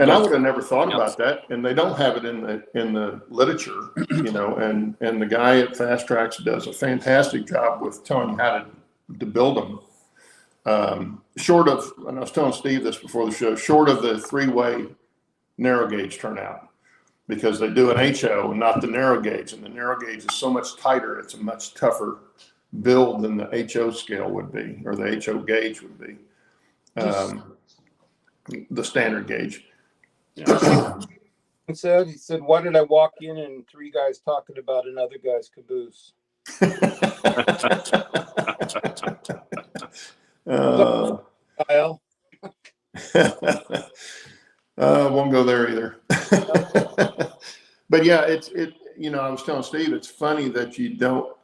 And I would have never thought about that, and they don't have it in the literature, you know. And the guy at Fast Tracks does a fantastic job with telling you how to build them. Short of, and I was telling Steve this before the show, short of the 3-way narrow gauge turnout, because they do an HO and not the narrow gauge, and the narrow gauge is so much tighter. It's a much tougher build than the HO scale would be, or the HO gauge would be, the standard gauge. He said, why did I walk in and 3 guys talking about another guy's caboose? Kyle. Won't go there either. But yeah, you know, I was telling Steve, it's funny that you don't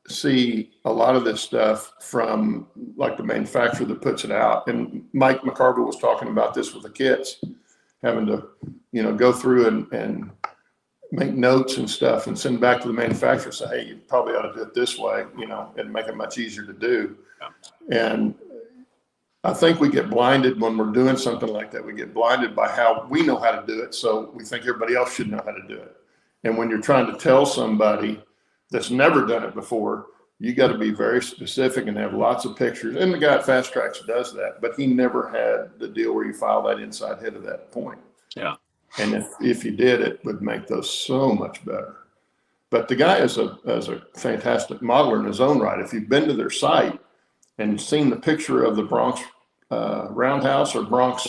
see a lot of this stuff from like the manufacturer that puts it out. And Mike McCarver was talking about this with the kits, having to, you know, go through and make notes and stuff and send back to the manufacturer, say, hey, you probably ought to do it this way, you know, and make it much easier to do. And I think we get blinded when we're doing something like that. We get blinded by how we know how to do it. So we think everybody else should know how to do it. And when you're trying to tell somebody that's never done it before, you got to be very specific and have lots of pictures. And the guy at Fast Tracks does that, but he never had the deal where you file that inside head of that point. Yeah. And if you did, it would make those so much better. But the guy is a fantastic modeler in his own right. If you've been to their site and seen the picture of the Bronx roundhouse or Bronx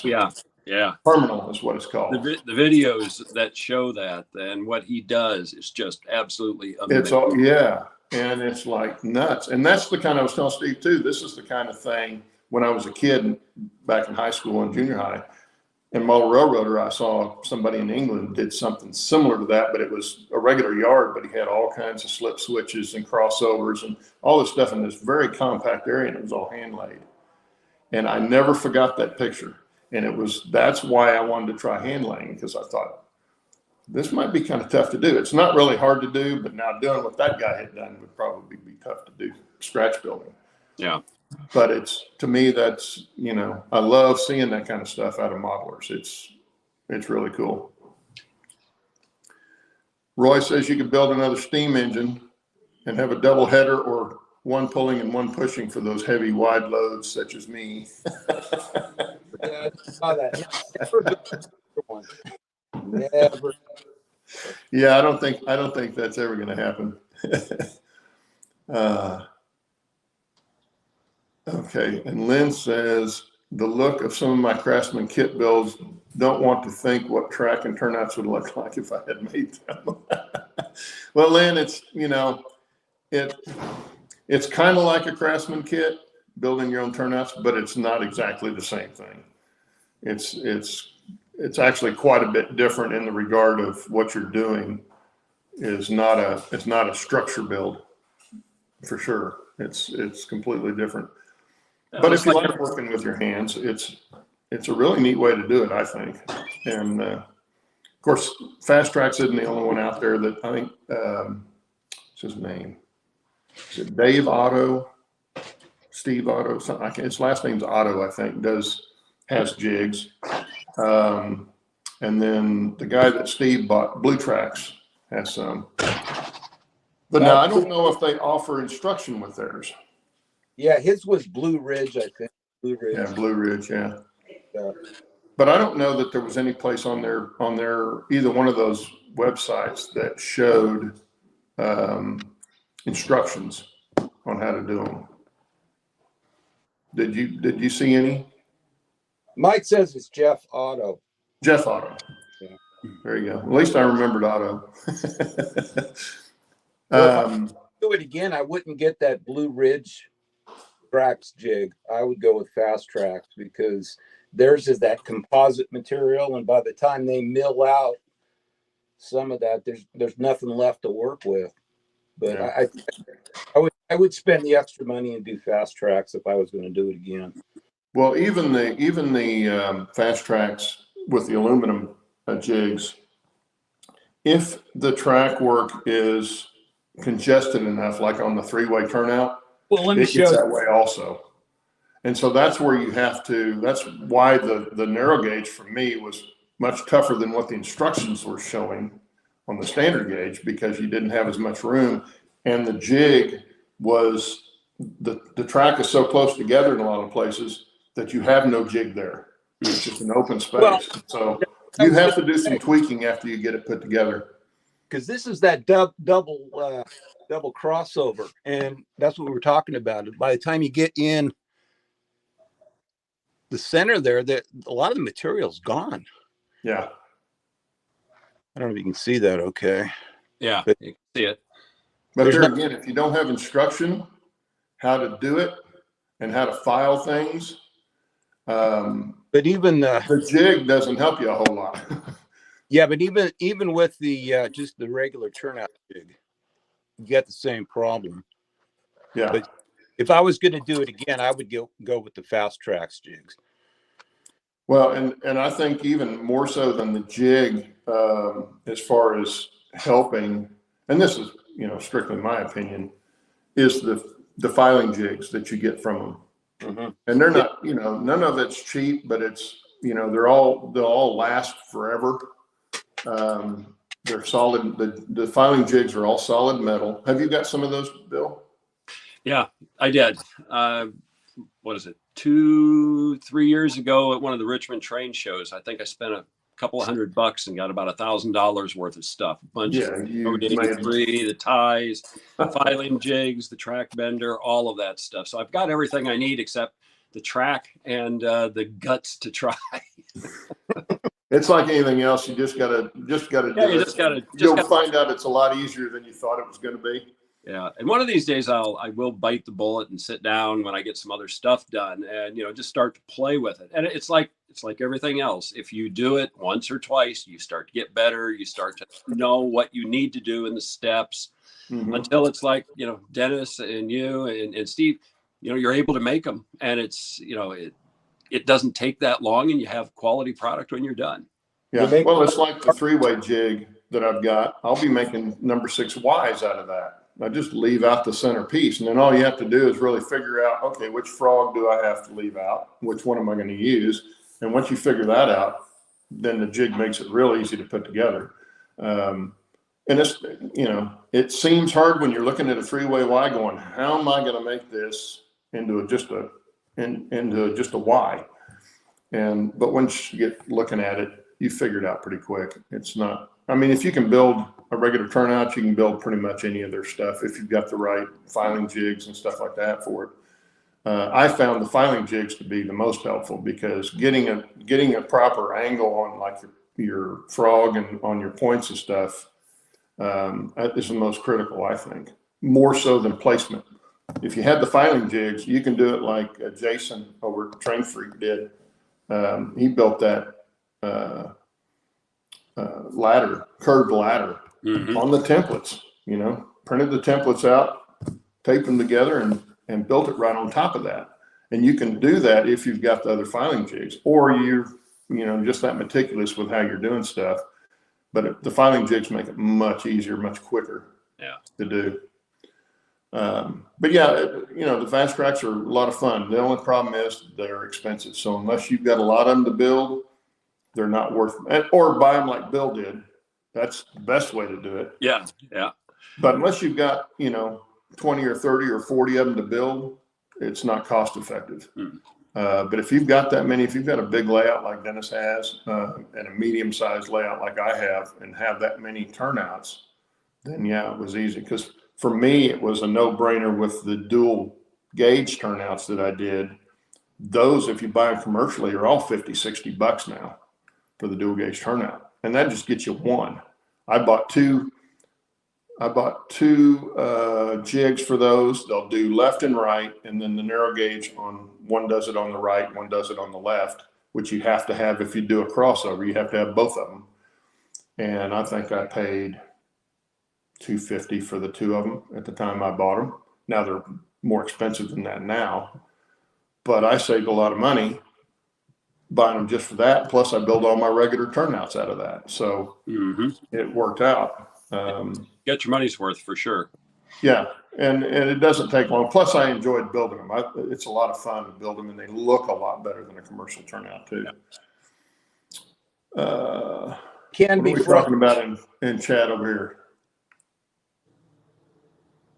Yeah. Terminal is what it's called. The videos that show that and what he does is just absolutely amazing. It's all, yeah. And it's like nuts. And that's the kind I was telling Steve too. This is the kind of thing when I was a kid back in high school and junior high. In Model Railroader, I saw somebody in England did something similar to that, but it was a regular yard, but he had all kinds of slip switches and crossovers and all this stuff in this very compact area, and it was all hand laid. And I never forgot that picture. And that's why I wanted to try hand laying, because I thought, this might be kind of tough to do. It's not really hard to do, but now doing what that guy had done would probably be tough to do, scratch building. Yeah. But to me, that's, I love seeing that kind of stuff out of modelers. It's really cool. Roy says you could build another steam engine and have a double header or one pulling and one pushing for those heavy wide loads such as me. Yeah, I saw that. Never. Yeah, I don't think that's ever going to happen. Okay, and Lynn says the look of some of my Craftsman kit builds, don't want to think what track and turnouts would look like if I had made them. Well, Lynn, it's it's kind of like a Craftsman kit, building your own turnouts, but it's not exactly the same thing. It's actually quite a bit different in the regard of what you're doing. It's not a structure build for sure. It's completely different. But if you like working with your hands, it's a really neat way to do it, I think. And of course, Fast Tracks isn't the only one out there that I think. What's his name? Is it Dave Otto? Steve Otto? Something like his last name's Otto, I think. Has jigs. And then the guy that Steve bought, Blue Tracks, has some. But now I don't know if they offer instruction with theirs. Yeah, his was Blue Ridge, I think. Blue Ridge. Yeah, Blue Ridge, yeah. But I don't know that there was any place on their either one of those websites that showed instructions on how to do them. Did you see any? Mike says it's Jeff Otto. Jeff Otto. Yeah. There you go. At least I remembered Otto. Well, if I do it again, I wouldn't get that Blue Ridge Tracks jig. I would go with Fast Tracks because theirs is that composite material, and by the time they mill out some of that, there's nothing left to work with. But yeah. I would spend the extra money and do Fast Tracks if I was going to do it again. Well, even the Fast Tracks with the aluminum jigs, if the track work is congested enough, like on the three-way turnout, well, let me it gets that way also. And so that's where you have to, that's why the narrow gauge for me was much tougher than what the instructions were showing on the standard gauge, because you didn't have as much room. And the jig was, the track is so close together in a lot of places that you have no jig there. It's just an open space. Well, so you have to do some tweaking after you get it put together. Because this is that double crossover, and that's what we were talking about. By the time you get in the center there, that a lot of the material's gone. Yeah. I don't know if you can see that. Okay. Yeah, you can see it. But there again, if you don't have instruction how to do it and how to file things, but even the jig doesn't help you a whole lot. Yeah, but even with the just the regular turnout jig, you get the same problem. Yeah. But if I was going to do it again, I would go with the Fast Tracks jigs. Well, and I think even more so than the jig, as far as helping, and this is strictly my opinion, is the filing jigs that you get from them. Mm-hmm. And they're not, none of it's cheap, but it's, they'll all last forever. They're solid. The filing jigs are all solid metal. Have you got some of those, Bill? Yeah, I did. What is it? 2-3 years ago at one of the Richmond train shows, I think I spent a couple of $100 and got about $1,000 worth of stuff. A bunch of the ties, filing jigs, the track bender, all of that stuff. So I've got everything I need except the track and the guts to try. It's like anything else. You just gotta do You it. just gotta You'll find out it's a lot easier than you thought it was going to be. Yeah, and one of these days I will bite the bullet and sit down when I get some other stuff done, and just start to play with it. And it's like everything else. If you do it once or twice, you start to get better. You start to know what you need to do in the steps, until it's like Dennis and you and Steve. You're able to make them, and it's it doesn't take that long, and you have quality product when you're done. Yeah, well, it's like the 3-way jig that I've got. I'll be making number 6 Ys out of that. I just leave out the center piece, and then all you have to do is really figure out, okay, which frog do I have to leave out? Which one am I going to use? And once you figure that out, then the jig makes it real easy to put together. And it's, it seems hard when you're looking at a 3-way Y going, how am I going to make this into just a Y? But once you get looking at it, you figure it out pretty quick. It's not, if you can build a regular turnout, you can build pretty much any of their stuff if you've got the right filing jigs and stuff like that for it. I found the filing jigs to be the most helpful, because getting a proper angle on like your frog and on your points and stuff is the most critical, I think, more so than placement. If you had the filing jigs, you can do it like Jason over at Train Freak did. He built that curved ladder on the templates, printed the templates out, taped them together, and built it right on top of that. And you can do that if you've got the other filing jigs, or you're, just that meticulous with how you're doing stuff. But the filing jigs make it much easier, much quicker to do. But yeah, the fast tracks are a lot of fun. The only problem is they're expensive. So unless you've got a lot of them to build, they're not worth it. Or buy them like Bill did. That's the best way to do it. Yeah. But unless you've got, 20 or 30 or 40 of them to build, it's not cost effective. But if you've got that many, if you've got a big layout like Dennis has, and a medium-sized layout like I have, and have that many turnouts, then yeah, it was easy. Because for me, it was a no-brainer with the dual gauge turnouts that I did. Those, if you buy them commercially, are all $50-$60 now for the dual gauge turnout, and that just gets you one. I bought two jigs for those. They'll do left and right, and then the narrow gauge one does it on the right, one does it on the left, which you have to have if you do a crossover. You have to have both of them. And I think I paid $250 for the two of them at the time I bought them. Now they're more expensive than that now, but I saved a lot of money buying them just for that. Plus I build all my regular turnouts out of that. So it worked out. Get your money's worth for sure. Yeah. And it doesn't take long. Plus I enjoyed building them. It's a lot of fun to build them, and they look a lot better than a commercial turnout too. Can what be are we talking about in chat over here?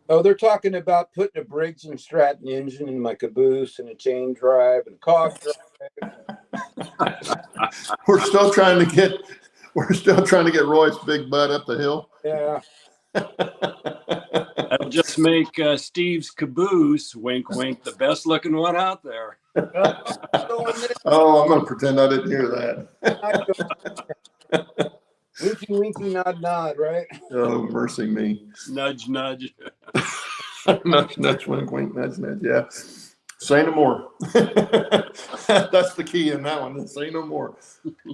Oh, they're talking about putting a Briggs and Stratton engine in my caboose, and a chain drive and a cog drive. We're still trying to get Roy's big butt up the hill. Yeah. That'll just make Steve's caboose, wink, wink, the best looking one out there. Oh, I'm going to pretend I didn't hear that. Winky, winky, nod, nod, right? Oh, mercy me. Nudge, nudge. Nudge, nudge, wink, wink, nudge, nudge. Yeah. Say no more. That's the key in that one. Say no more.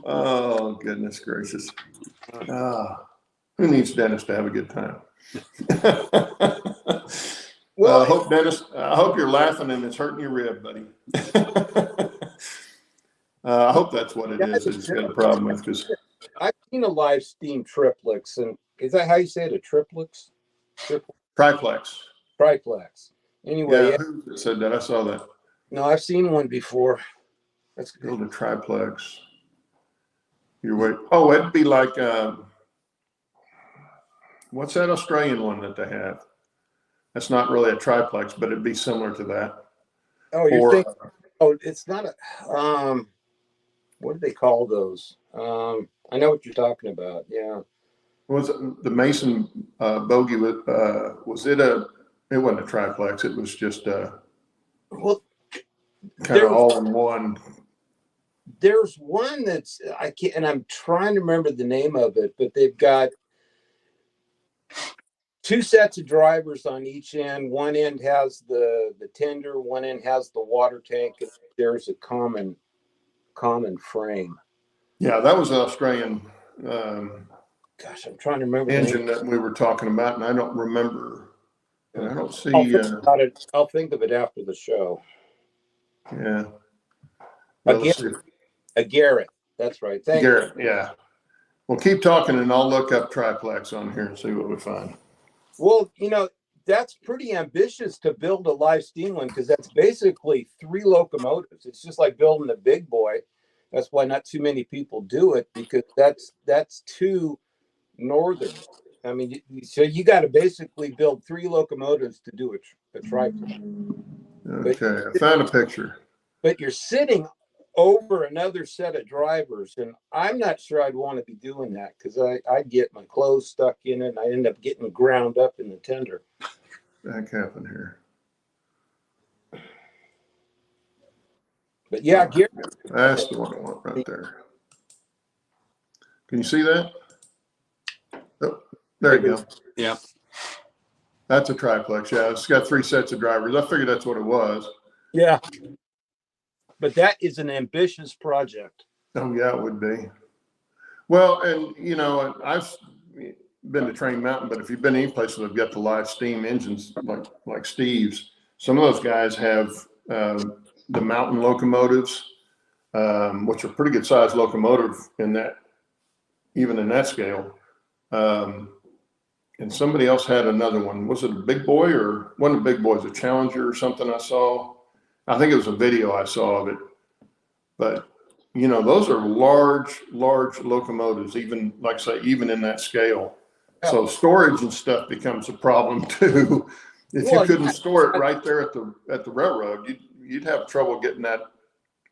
Oh, goodness gracious. Who needs Dennis to have a good time? Well, I hope you're laughing and it's hurting your rib, buddy. I hope that's what it is that he's got a problem with. Because I've seen a live steam triplex, and is that how you say it? A triplex? triplex. Triplex. Anyway, Yeah, who said that? I saw that. no, I've seen one before. That's good. Build a triplex. Oh, it'd be like what's that Australian one that they have? That's not really a triplex, but it'd be similar to that. Oh, you're thinking? Oh, it's not a. What do they call those? I know what you're talking about. Yeah. Was it the Mason bogey? Was it a? It wasn't a triplex. It was just Well, kind of all in one. There's one that's I can't, and I'm trying to remember the name of it, but they've got two sets of drivers on each end. One end has the tender, one end has the water tank, and there's a common frame. Yeah, that was an Australian Gosh, I'm trying to remember engine that we were talking about, and I don't remember. And I don't see. I'll think about it. I'll think of it after the show. Yeah. Well, let's see. A Garrett. That's right. Thank Garrett. you. Yeah. Well, keep talking, and I'll look up triplex on here and see what we find. Well, that's pretty ambitious to build a live steam one, because that's basically 3 locomotives. It's just like building a big boy. That's why not too many people do it, because that's 2 northern. I mean, so you got to basically build 3 locomotives to do a triplex. Okay, I found a picture. But you're sitting over another set of drivers, and I'm not sure I'd want to be doing that, because I get my clothes stuck in it, and I end up getting ground up in the tender. Back happened here. But yeah, Garrett, That's the one I want right there. Can you see that? Oh, there you go. Yeah. That's a triplex. Yeah, it's got 3 sets of drivers. I figured that's what it was. yeah. But that is an ambitious project. Oh, yeah, it would be. Well, and, I've been to Train Mountain, but if you've been any place where they've got the live steam engines like Steve's, some of those guys have the mountain locomotives, which are pretty good sized locomotive even in that scale. And somebody else had another one. Was it a big boy, or one of the big boys, a Challenger or something I saw? I think it was a video I saw of it. But, those are large locomotives, even, like I say, even in that scale. So storage and stuff becomes a problem too. If you couldn't store it right there at the railroad, you'd have trouble getting that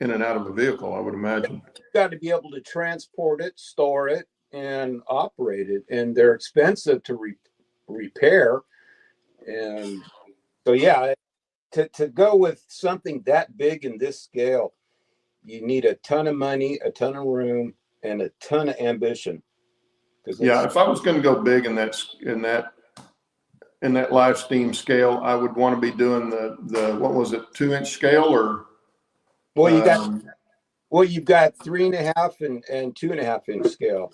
in and out of a vehicle, I would imagine. You've got to be able to transport it, store it, and operate it, and they're expensive to repair. And so, yeah, to go with something that big in this scale, you need a ton of money, a ton of room, and a ton of ambition. Yeah, if I was going to go big in that live steam scale, I would want to be doing the what was it, 2-inch scale, or well, you've got 3.5 and 2.5 inch scale.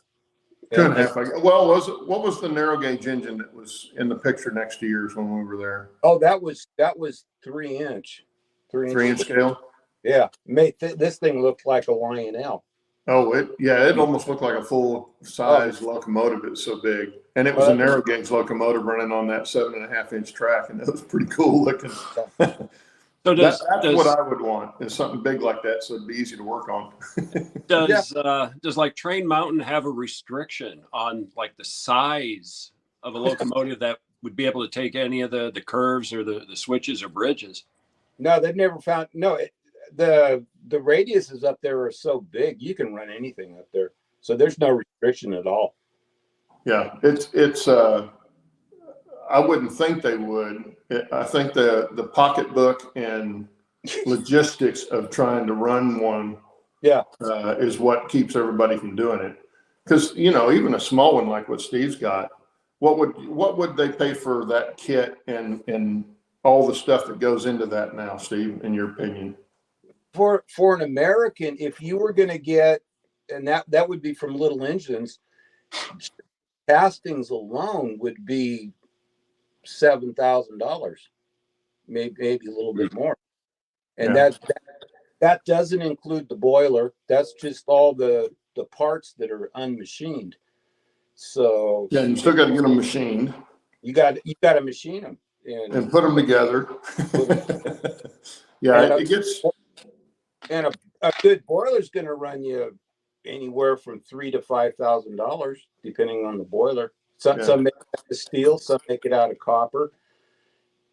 2.5. Well, what was the narrow gauge engine that was in the picture next to yours when we were there? Oh, that was 3-inch. 3-inch scale. Yeah, this thing looked like a Lionel. Oh, it almost looked like a full size locomotive. It's so big, and it was a narrow gauge locomotive running on that 7.5-inch track, and it was pretty cool looking. So that's what I would want, is something big like that, so it'd be easy to work on. Does like Train Mountain have a restriction on like the size of a locomotive that would be able to take any of the curves or the switches or bridges? No, they've never found. No, the radiuses up there are so big, you can run anything up there, so there's no restriction at all. Yeah, it's I wouldn't think they would. I think the pocketbook and logistics of trying to run one is what keeps everybody from doing it. Because even a small one like what Steve's got, what would they pay for that kit and all the stuff that goes into that now, Steve, in your opinion? For an American, if you were going to get, and that would be from little engines, castings alone would be $7,000, maybe a little bit more, and that doesn't include the boiler. That's just all the parts that are unmachined. So yeah, you still got to get them machined. You got to machine them and put them together. Yeah, it gets. And a good boiler is going to run you anywhere from $3,000 to $5,000, depending on the boiler. Some make it out of steel, some make it out of copper.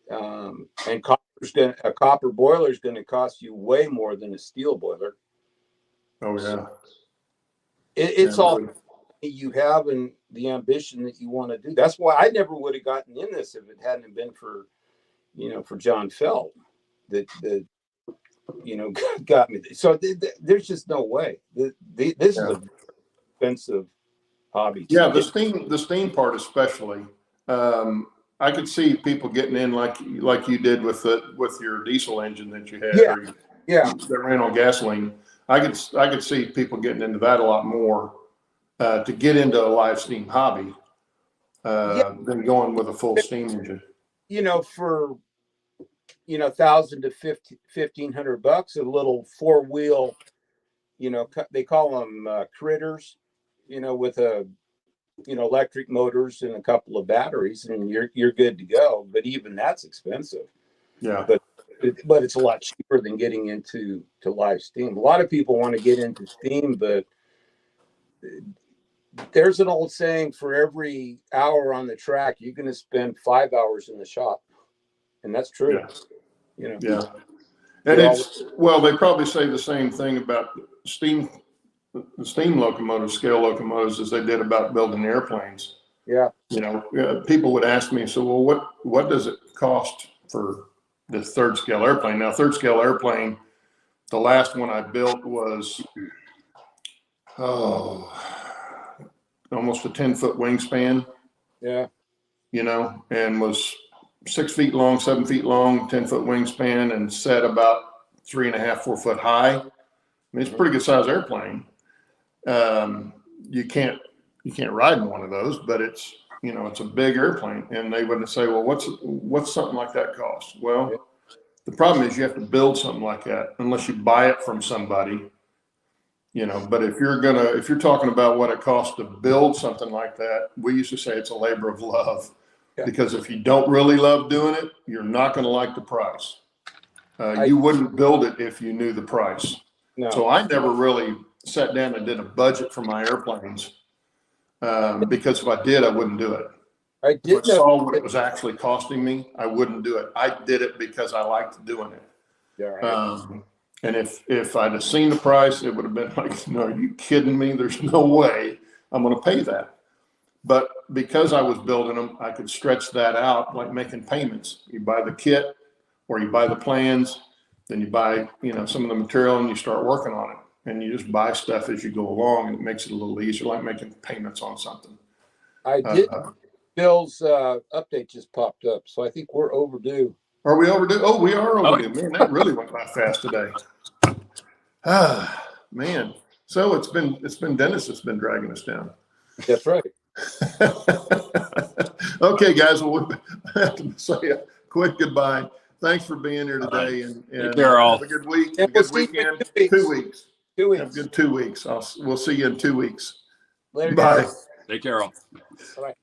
And a copper boiler is going to cost you way more than a steel boiler. Oh yeah, so it's all you have and the ambition that you want to do. That's why I never would have gotten in this if it hadn't been for John Feld. you know, got me. So there's just no way. This is Yeah. a expensive hobby. Yeah, the steam part especially. I could see people getting in like you did with your diesel engine that you had, Yeah. or Yeah. that ran on gasoline. I could see people getting into that a lot more to get into a live steam hobby than going with a full steam engine. You know, for $1,000 to $1,500, a little 4-wheel, they call them critters, with electric motors and a couple of batteries, and you're good to go. But even that's expensive. Yeah. But it's a lot cheaper than getting into live steam. A lot of people want to get into steam, but there's an old saying: for every hour on the track, you're going to spend 5 hours in the shop, and that's true. Yeah. Yeah. And they probably say the same thing about the steam locomotives, scale locomotives, as they did about building airplanes. Yeah. People would ask me, so, well, what does it cost for this third scale airplane? Now, third scale airplane, the last one I built was, almost a 10-foot wingspan. Yeah. And was 6 feet long, 7 feet long, 10-foot wingspan, and set about 3.5, 4 foot high. I mean, it's a pretty good size airplane. You can't ride in one of those, but it's a big airplane. And they would say, well, what's something like that cost? Well, the problem is you have to build something like that unless you buy it from somebody. But if you're talking about what it costs to build something like that, we used to say it's a labor of love. Yeah. Because if you don't really love doing it, you're not going to like the price. You wouldn't build it if you knew the price. No. So I never really sat down and did a budget for my airplanes because if I did, I wouldn't do it. I did If I saw what it was actually costing me, I wouldn't do it. I did it because I liked doing it. Yeah, right. And if I'd have seen the price, it would have been like, no, are you kidding me? There's no way I'm going to pay that. But because I was building them, I could stretch that out like making payments. You buy the kit or you buy the plans, then you buy, some of the material and you start working on it. And you just buy stuff as you go along, and it makes it a little easier, like making payments on something. I did. Bill's update just popped up, so I think we're overdue. Are we overdue? Oh, we are overdue. Man, that really went by fast today. Man. So it's been Dennis that's been dragging us down. That's right. Okay, guys. Well, we have to say a quick goodbye. Thanks for being here today, and have a good week, a good weekend. 2 weeks. 2 weeks. Have a good 2 weeks. We'll see you in 2 weeks. Later, Bye. guys. Take care all. Bye.